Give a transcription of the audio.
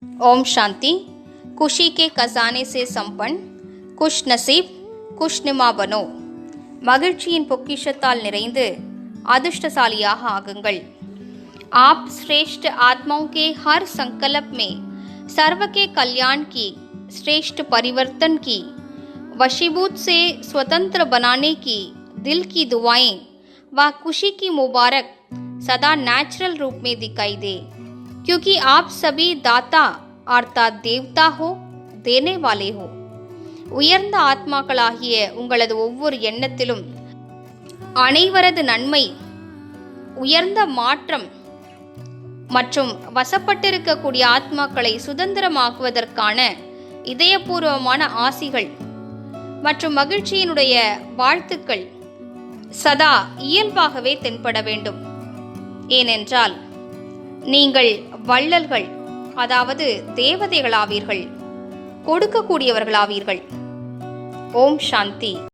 ओम शांति। खुशी के खजाने से संपन्न, खुश नसीब, खुशनुमा बनो। மகிழ்ச்சியின் பொக்கிஷத்தால் நிறைந்து அதிர்ஷ்டசாலியாக ஆகுங்கள்। आप श्रेष्ठ आत्माओं के हर संकल्प में सर्व के कल्याण की, श्रेष्ठ परिवर्तन की, वशीभूत से स्वतंत्र बनाने की दिल की दुआएं व खुशी की मुबारक सदा नेचुरल रूप में दिखाई दे, क्योंकि आप सभी दाता अर्थात देवता हो, देने वाले हो। உயர்ந்த ஆத்மாக்களாகிய உங்களது ஒவ்வொரு எண்ணத்திலும் அனைவரது நன்மை, உயர்ந்த மாற்றம் மற்றும் வசப்பட்டிருக்கக்கூடிய ஆத்மாக்களை சுதந்திரமாக்குவதற்கான இதயபூர்வமான ஆசிகள் மற்றும் மகிழ்ச்சியினுடைய வாழ்த்துக்கள் சதா இயல்பாகவே தென்பட வேண்டும். ஏனென்றால் நீங்கள் வள்ளல்கள், அதாவது தேவதைகளாவீர்கள், கொடுக்கக்கூடியவர்களாவீர்கள். ஓம் சாந்தி.